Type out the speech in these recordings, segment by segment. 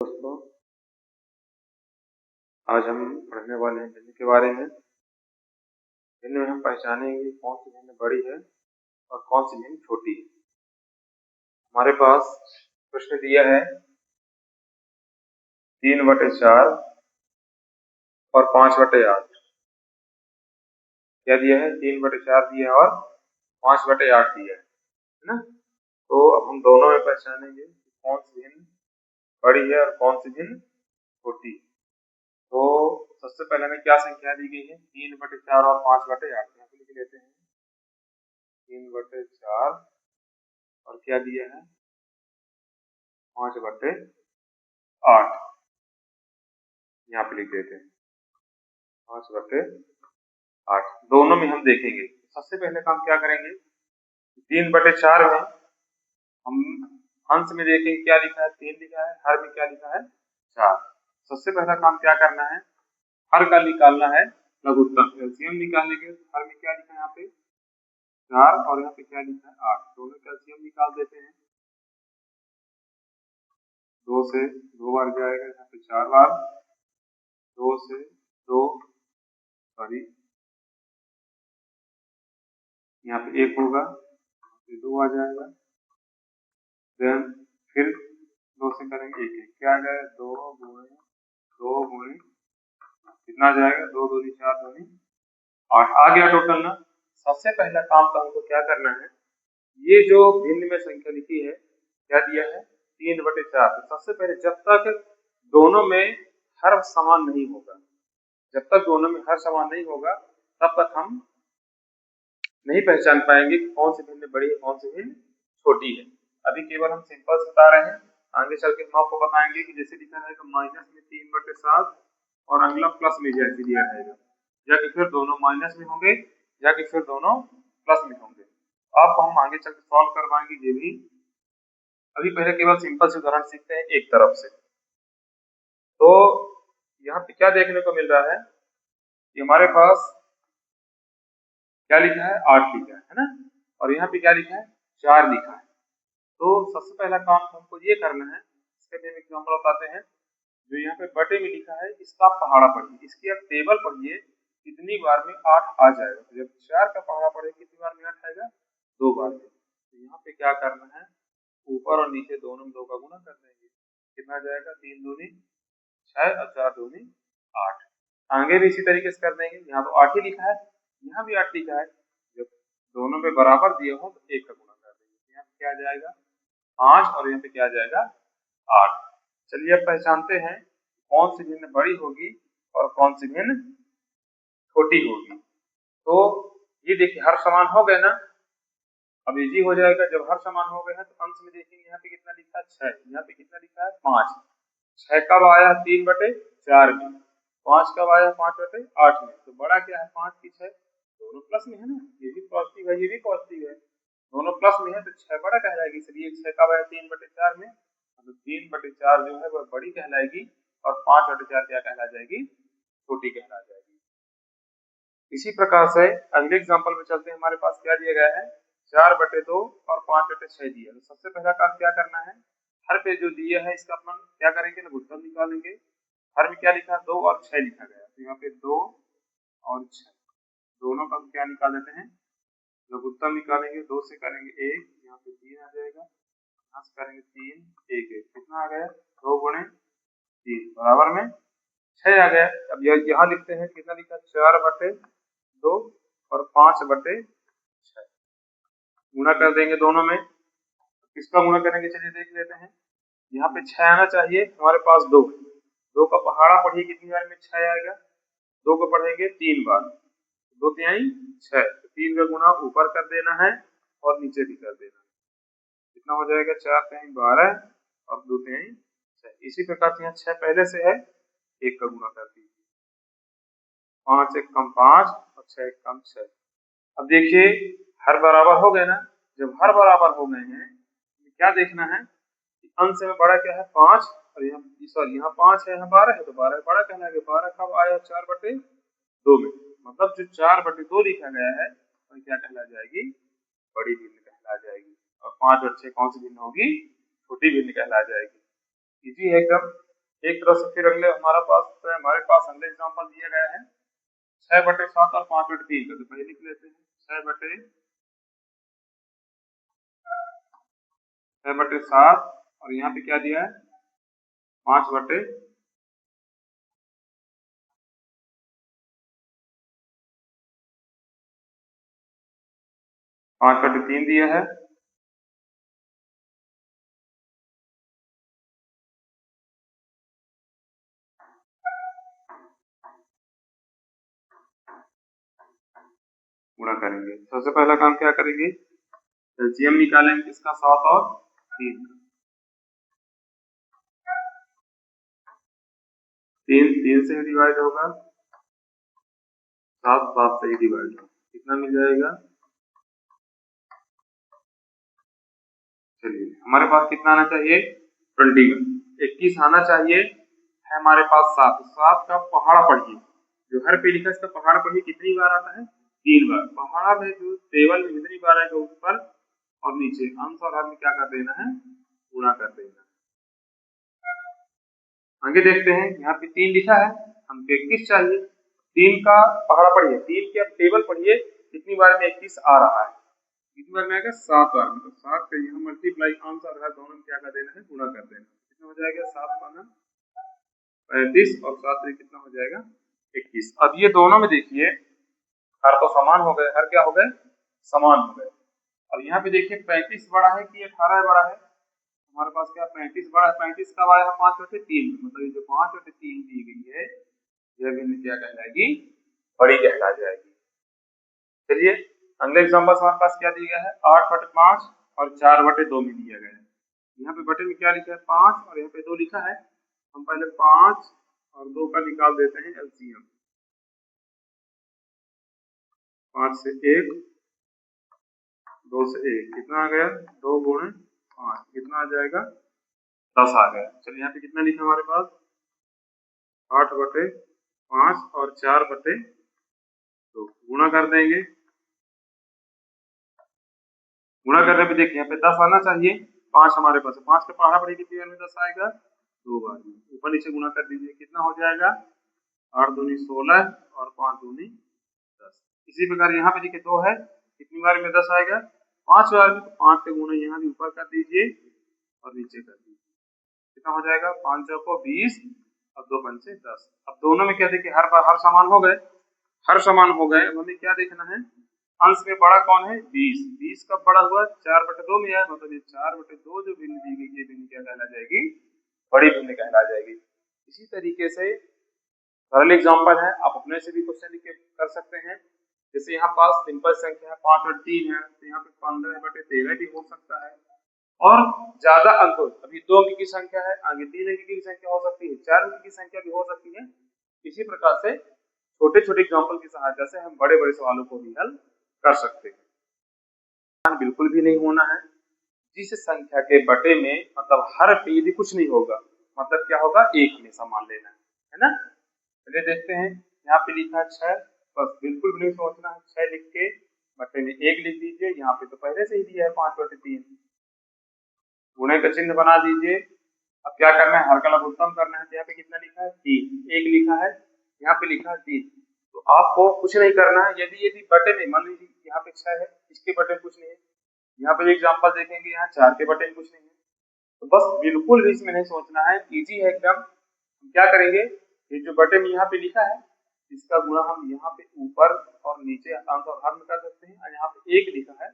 दोस्तों, आज हम पढ़ने वाले हैं भिन्न के बारे में। भिन्न में हम पहचानेंगे कौन सी भिन्न बड़ी है और कौन सी भिन्न छोटी है। हमारे पास प्रश्न दिया है 3/4 और 5/8। क्या दिया है? 3/4 दिया है और 5/8 दिया है ना। तो अब हम दोनों में पहचानेंगे कौन सी भिन्न बड़ी है और कौन सी भिन्न छोटी है। तो सबसे पहले हमें क्या संख्या दी गई है? 3/4 और 5/8। यहाँ पे लिख लेते हैं 3/4 और क्या दिया है? 5/8। यहाँ पे लिख देते हैं 5/8। दोनों में हम देखेंगे। सबसे पहले काम क्या करेंगे? 3/4 में हम अंश में देखेंगे क्या लिखा है? 3 लिखा है, हर में क्या लिखा है? 4। सबसे पहला काम क्या करना है? हर का निकालना है लघुत्तम। एलसीएम निकालेंगे। हर में क्या लिखा है? यहाँ पे 4 और यहाँ पे क्या लिखा है? 8। दोनों का एलसीएम निकाल देते हैं। 2 से 2 बार जाएगा, यहाँ पे 4 बार। 2 से 2 सॉरी यहाँ पे 1 होगा, 2 आ जाएगा। देन फिर 2 से करेंगे 1 1, क्या आ जाएगा? 2 गुणे कितना आ जाएगा? 2 दूनी 4 दूनी 8 आ गया टोटल ना। सबसे पहला काम तो हमको क्या करना है? ये जो भिन्न में संख्या लिखी है क्या दिया है? 3/4। तो सबसे पहले जब तक दोनों में हर समान नहीं होगा, जब तक दोनों में हर समान नहीं होगा तब तक हम नहीं पहचान पाएंगे कि कौन सी भिन्न बड़ी है कौन सी भिन्न छोटी है। अभी केवल हम सिंपल बता रहे हैं। आगे चल के हम आपको बताएंगे कि जैसे लिखा रहेगा माइनस में 3/7 और अगला प्लस में जैसे दिया रहेगा, या कि फिर दोनों माइनस में होंगे या कि फिर दोनों प्लस में होंगे। आपको हम आगे चल के सॉल्व करवाएंगे ये भी। अभी पहले केवल सिंपल से उदाहरण सीखते हैं एक तरफ से। तो यहाँ पे क्या देखने को मिल रहा है कि हमारे पास क्या लिखा है? 8 लिखा है ना, और यहाँ पे क्या लिखा है? 4 लिखा है। तो सबसे पहला काम हमको ये करना है, इसके लिए एग्जांपल बताते हैं। जो यहाँ पे बटे में लिखा है इसका पहाड़ा पढ़िए, इसकी आप टेबल पढ़िए कितनी बार में 8 आ जाएगा। तो जब 4 का पहाड़ा पढ़े कितनी बार में 8 आएगा? 2 बार में। तो यहाँ पे क्या करना है? ऊपर और नीचे दोनों में 2 का गुना कर देंगे। कितना जाएगा? 3 दूनी 6 और 4 दूनी 8। आगे भी इसी तरीके से कर देंगे। यहाँ तो 8 ही लिखा है, यहाँ भी 8 लिखा है। जब दोनों में बराबर दिए हो तो 1 का गुना कर देंगे। यहाँ पे क्या आ जाएगा? 5 और यहाँ पे क्या आ जाएगा? 8। चलिए अब पहचानते हैं कौन सी भिन्न बड़ी होगी और कौन सी भिन्न छोटी होगी। तो ये देखिए हर समान हो गए ना। अब इजी हो जाएगा। जब हर समान हो गए हैं तो अंश में देखेंगे यहाँ पे कितना लिखा है? 6। यहाँ पे कितना लिखा है? 5। 6 कब आया? 3/4 में। 5 कब आया? 5/8 में। तो बड़ा क्या है? 5 की 6 दोनों प्लस में है ना। ये भी पॉजिटिव है, ये भी पॉजिटिव है, दोनों प्लस में है तो 6 बड़ा कहलाएगी। इसलिए 6 कब आया? 3/4 में। तो 3/4 जो है वह बड़ी कहलाएगी और 5/4 क्या कहला जाएगी? छोटी कहला जाएगी। इसी प्रकार से अगले एग्जांपल में चलते हैं। हमारे पास क्या दिया गया है? 4/2 और 5/6 दिया। तो सबसे पहला काम क्या करना है? हर पे जो दिया है इसका अपन क्या करेंगे? लघुत्तम निकालेंगे। हर में क्या लिखा? 2 और 6 लिखा गया। तो यहाँ पे 2 और 6 दोनों का क्या निकाल देते हैं? लघुत्तम निकालेंगे। 2 से करेंगे 1, यहाँ पे 3 आ जाएगा। यहाँ से करेंगे 3, 1 1 कितना आ गया? 2 गुणे 3 बराबर में 6 आ गया। अब यहाँ लिखते हैं कितना लिखा? 4/2 और 5/6 गुणा कर देंगे दोनों में। किसका गुणा करेंगे? चलिए देख लेते हैं। यहाँ पे 6 आना चाहिए, हमारे पास 2। 2 का पहाड़ा पढ़िए कितनी बार में 6 आएगा? 2 को पढ़ेंगे 3 बार। 2 तिहाई 6। 3 का गुणा ऊपर कर देना है और नीचे भी कर देना है। कितना हो जाएगा? 4 तिहाई 12 और 2 तिहाई 6। इसी प्रकार से यहाँ 6 पहले से है, 1 का गुणा कर दीजिए। 5 1 कम 5 और 6 1 कम 6। अब देखिए हर बराबर हो गए ना। जब हर बराबर हो गए हैं क्या देखना है? अंश में बड़ा क्या है? 5 और यहाँ सॉरी यहाँ 5 है, यहाँ 12 है, तो 12 बड़ा कहलाएगा। 12 कब आया? 4/2 में। मतलब जो 4/2 लिखा गया है वह क्या कहला जाएगी? बड़ी भिन्न कहला जाएगी। और 5/6 कौन सी भिन्न होगी? छोटी भिन्न कहला जाएगी। इजी है एकदम। एक तरह से फिर हमारे पास अगले एग्जाम्पल दिया गया है 6/7 और 5/3 का। तो पहले लिख लेते हैं 6/7 और यहाँ पे क्या दिया है 5/3 दिया है। गुणा करेंगे। सबसे पहला काम क्या करेंगे, एलसीएम निकालेंगे किसका 7 और 3 का। 3 से ही डिवाइड होगा, 7 से ही डिवाइड होगा, कितना मिल जाएगा। चलिए हमारे पास कितना आना चाहिए 20 का, 21 आना चाहिए है हमारे पास 7 का पहाड़ा पढ़िए, जो हर पे लिखा इसका पहाड़ पढ़िए कितनी बार आता है 3 बार। पहाड़ा में जो टेबल में जितनी बार आएगा ऊपर और नीचे अंश और हर में क्या कर देना है गुणा कर देना है। आगे देखते हैं यहाँ पे 3 लिखा है, हमको 21 चाहिए। 3 का पहाड़ा पढ़िए, 3 की अब टेबल पढ़िए कितनी बार में 21 आ रहा है, कितनी बार में आएगा 7 बार में। तो 7 का यहाँ मल्टीप्लाई अंश और हर दोनों में क्या कर देना है गुणा कर देना। कितना हो जाएगा 7 35 और 7 में कितना हो जाएगा 21। अब ये दोनों में देखिए हर तो समान हो गए, हर क्या हो गए समान हो गए। अब यहाँ पे देखिए 35 बड़ा है कि 18 बड़ा है, हमारे पास क्या 35 बड़ा है। 35 कब आया है 5/3 में, मतलब ये जो 5/3 दी गई है यह भिन्न क्या कहलाएगी बड़ी कहला जाएगी। चलिए अगले एग्जाम्पल हमारे पास क्या दिया गया है 8/5 और 4/2 में दिया गया है। यहाँ पे बटे में क्या लिखा है 5 और यहाँ पे 2 लिखा है। हम पहले 5 और 2 का निकाल देते हैं एलसीएम। 5 से 1, 2 से 1 कितना आ गया 2 गुणे 5 कितना आ जाएगा 10 आ गया। चलिए यहाँ पे कितना लिखा हमारे पास 8/5 और 4/2 गुणा कर देंगे। गुणा करने पे देखिए यहाँ पे 10 आना चाहिए, 5 हमारे पास है, 5 का पहाड़ा पढ़े कितनी बार में 10 आएगा 2 बार में। ऊपर नीचे गुणा कर दीजिए कितना हो जाएगा 8 दूनी 16 और 5 दूनी 10। इसी प्रकार यहाँ पे देखिए 2 है, कितनी बार में 10 आएगा 5 बार में। तो 5 के गुणा यहाँ भी ऊपर कर दीजिए और नीचे कर दीजिए, कितना हो जाएगा 5 चौको 20 और 2 पंचे 10। अब दोनों में क्या देखिए हर समान हो गए, हर समान हो गए। हमें क्या देखना है अंश में बड़ा कौन है 20। 20 कब बड़ा हुआ 4/2 में है, मतलब ये 4/2 जो भिन्न दी गई है भिन्न क्या कहला जाएगी बड़ी भिन्न कहला जाएगी। इसी तरीके से सरल एग्जांपल है, आप अपने से भी क्वेश्चन लिख के कर सकते हैं। जैसे यहाँ पास सिंपल संख्या है 5/3 है, तो यहाँ पे 15/13 भी हो सकता है। और ज्यादा अंक अभी 2 अंक की संख्या है, आगे 3 अंक की संख्या हो सकती है, 4 अंक की संख्या भी हो सकती है। इसी प्रकार से छोटे छोटे एग्जाम्पल की सहायता से हम बड़े बड़े सवालों को भी हल कर सकते हैं। बिल्कुल भी नहीं होना है, जिस संख्या के बटे में मतलब हर पे यदि कुछ नहीं होगा मतलब क्या होगा 1 में समान लेना है ना। चलिए देखते हैं यहाँ पे लिखा है 6, बस बिल्कुल भी नहीं सोचना है, 6 लिख के बटे में 1 लिख दीजिए। यहाँ पे तो पहले से ही दिया है 5/3, गुणे का चिन्ह बना दीजिए। अब क्या करना है हर का लघुत्तम करना है। तो यहाँ पे कितना लिखा है 3, 1 लिखा है, यहाँ पे लिखा है 3। तो आपको कुछ नहीं करना है, यदि यदि बटे में मान लीजिए यहाँ पे 6 है, इसके बटे में कुछ नहीं है, यहाँ पे एग्जाम्पल देखेंगे यहाँ 4 के बटे में कुछ नहीं है, तो बस बिल्कुल भी इसमें नहीं सोचना है, इजी है एकदम। क्या करेंगे ये जो बटे में यहाँ पे लिखा है इसका गुणा हम यहाँ पे ऊपर और नीचे अंश और हर में कर सकते हैं, और यहाँ पे 1 लिखा है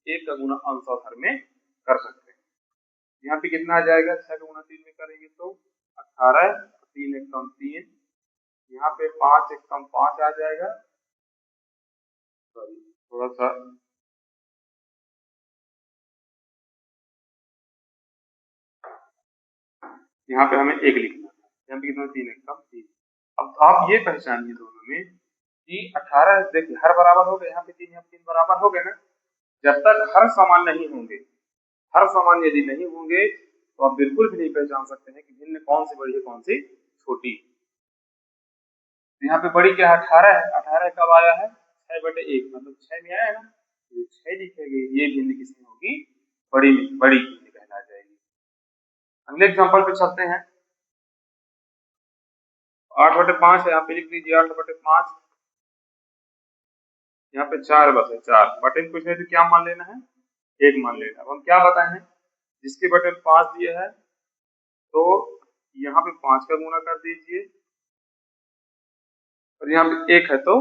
1 का गुणा अंश और हर में कर सकते हैं। यहाँ पे कितना आ जाएगा 6 का गुणा 3 में करेंगे तो 18, 3 1 कम 3, यहाँ पे 5 1 कम 5 आ जाएगा। सॉरी थोड़ा सा यहाँ पे हमें 1 लिखना है, यहाँ पे कितना 3 1 कम 3। अब आप ये पहचानिए दोनों में कि 18 देखिए हर बराबर हो गए, यहाँ पे 3 यहाँ पे 3 बराबर हो गए ना। जब तक हर समान नहीं होंगे, हर समान यदि नहीं होंगे तो आप बिल्कुल भी नहीं पहचान सकते हैं कि भिन्न कौन सी बड़ी है कौन सी छोटी। यहाँ पे बड़ी क्या है 18 है, 18 कब आया है 6/1 मतलब 6 में आया है ना, तो 6 लिखेंगे, ये भिन्न किसमें होगी बड़ी में, बड़ी भिन्न कहला जाएगी। अगले एग्जांपल पे चलते हैं। 8/5 है, यहाँ पे लिख लीजिए 8/5। यहाँ पे 4 बस है, 4 बटे में कुछ नहीं तो क्या मान लेना है, 1 मान लेना। अब हम क्या बताए हैं, जिसके बटे में 5 दिया है तो यहाँ पे 5 का गुणा कर दीजिए, और यहाँ पे 1 है तो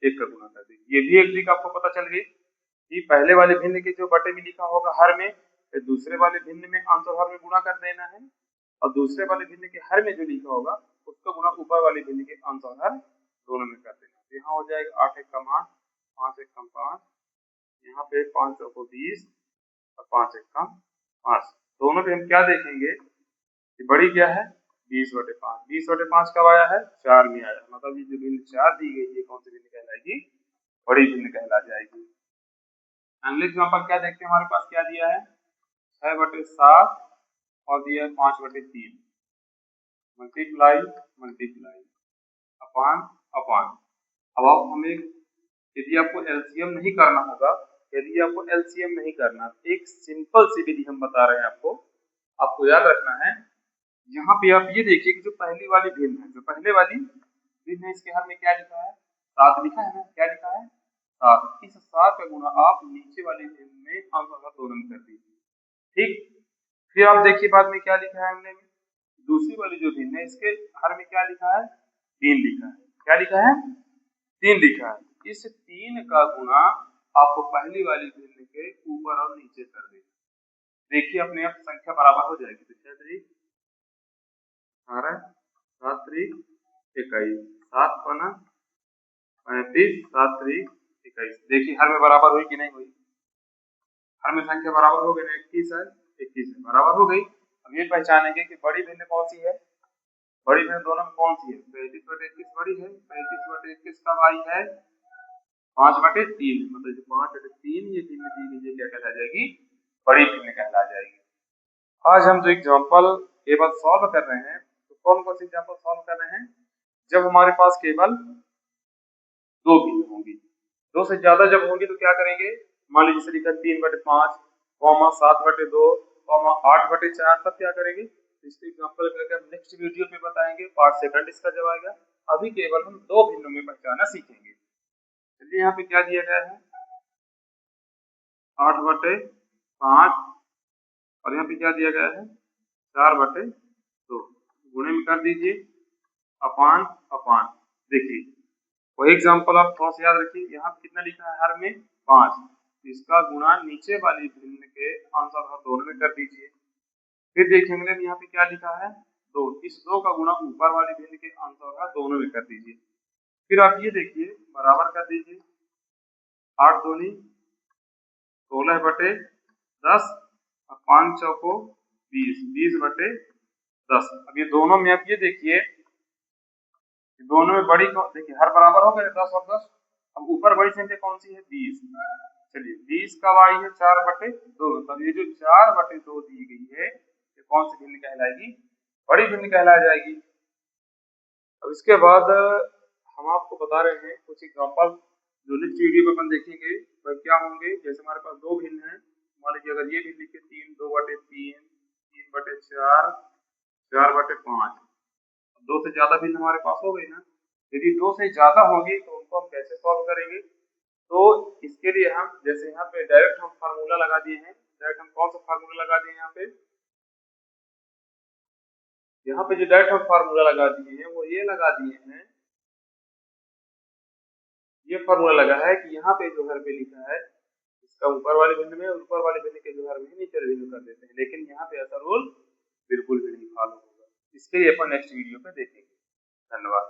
1 का गुणा कर दीजिए। ये भी एक ट्रिक आपको पता चल गई कि पहले वाले भिन्न के जो बटे में लिखा होगा हर में, फिर दूसरे वाले भिन्न में अंश और हर में गुणा कर देना है, और दूसरे वाले भिन्न के हर में जो लिखा होगा उसका गुणा ऊपर वाले भिन्न के अंश और हर दोनों में कर देना। तो यहाँ हो जाएगा 8 एक कम 8, 5 एक कम 5, यहाँ पे 5 चौको 20 और 5 एक कम 5। दोनों पे हम क्या देखेंगे कि बड़ी क्या है, 20/5। 20/5 कब आया है, 4 में आया, मतलब ये जो भिन्न 4 दी गई है कौन सी भिन्न कहलाएगी, बड़ी भिन्न कहला जाएगी। अगले एग्जाम्पल क्या देखते हैं, हमारे पास क्या दिया है, 6/7 और दिया है 5/3, मल्टीप्लाई मल्टीप्लाई अपान अपान। अब आप हमें यदि आपको एलसीएम नहीं करना होगा, यदि आपको एलसीएम नहीं करना, एक सिंपल सी विधि हम बता रहे हैं आपको याद रखना है। यहाँ पे आप ये देखिए कि जो पहली वाली भिन्न है, जो पहले वाली भिन्न है, इसके हर में क्या लिखा है, 7 लिखा है ना, क्या लिखा है 7। इस 7 का गुणा आप नीचे वाली भिन्न में अंश और दोनों में कर दीजिए, ठीक। फिर आप देखिए बाद में क्या लिखा है हमने, दूसरी वाली जो भिन्न है इसके हर में क्या लिखा है, 3 लिखा है, क्या लिखा है, 3 लिखा है। इस 3 का गुणा आपको पहली वाली भिन्न के ऊपर और नीचे कर देना। देखिए अपने आप संख्या बराबर हो जाएगी। तो 6 3 18, 7 3 21, 7 5 35, 7 3 21। देखिए हर में बराबर हुई कि नहीं हुई, हर में संख्या बराबर हो गई ना, 21 है, 21 है, बराबर हो गई। अब ये पहचानेंगे कि बड़ी भिन्न कौन सी है, बड़ी भिन्न दोनों में कौन सी है, 35/21 बड़ी है, 35/21 कब आई है, 5/3, मतलब जो 5/3 ये भिन्न दी गई है क्या कहला जाएगी, बड़ी भिन्न कहला जाएगी। आज हम जो एग्जाम्पल केवल सॉल्व कर रहे हैं, तो कौन कौन से एग्जाम्पल सॉल्व कर रहे हैं, जब हमारे पास केवल 2 भिन्न होंगी, 2 से ज्यादा जब होंगी तो क्या करेंगे, मान लीजिए लिखा 3/5, 7/2, 8/4, तब क्या करेंगे, इसके एग्जाम्पल करके हम नेक्स्ट वीडियो पे बताएंगे, पार्ट सेकंड इसका जब आएगा। अभी केवल हम 2 भिन्नों में पहचाना सीखेंगे। चलिए यहाँ पे क्या दिया गया है, 8/5, और यहाँ पे क्या दिया गया है, 4/2, गुणे में कर दीजिए, अपान अपान। देखिए वही एग्जाम्पल आप थोड़ा सा याद रखिए, यहाँ पे कितना लिखा है, हर में 5, इसका गुणा नीचे वाली भिन्न के अंश और हर दोनों में कर दीजिए। फिर देखेंगे यहाँ पे क्या लिखा है, 2, इस 2 का गुणा ऊपर वाली भिन्न के अंश और हर दोनों में कर दीजिए। फिर आप ये देखिए बराबर कर दीजिए, 8 दूनी 16/10 और 5 चौको 20, 20/10। अब ये दोनों में आप ये देखिए, दोनों में बड़ी कौन, देखिए हर बराबर हो गए 10 और 10। अब ऊपर बड़ी संख्या कौन सी है, 20। चलिए 20 कब आई है, 4/2, मतलब ये जो 4/2 दी गई है ये कौन सी भिन्न कहलाएगी, बड़ी भिन्न कहला जाएगी। अब इसके बाद हम आपको बता रहे हैं कुछ एग्जाम्पल जो नेक्स्ट वीडियो में अपन देखेंगे वह क्या होंगे। जैसे हमारे पास 2 भिन्न है, मान लीजिए अगर ये भिन्न लिखे 3, 2/3, 3/4, 4/5, 2 से ज्यादा भिन्न हमारे पास हो गई ना। यदि 2 से ज्यादा होंगी तो उनको हम कैसे सॉल्व करेंगे, तो इसके लिए हम जैसे यहाँ पे डायरेक्ट हम फार्मूला लगा दिए हैं। डायरेक्ट हम कौन सा फार्मूला लगा दिए हैं, यहाँ पे जो डायरेक्ट हम फार्मूला लगा दिए हैं वो ये लगा दिए हैं, ये फार्मूला लगा है कि यहाँ पे जो हर पे लिखा है इसका ऊपर वाले भिन्न में, ऊपर वाले भिन्न के जो हर में नीचे भिन्न कर देते हैं, लेकिन यहाँ पे ऐसा रूल बिल्कुल भी नहीं फॉलो होगा। इसके लिए अपन नेक्स्ट वीडियो पे देखेंगे। धन्यवाद।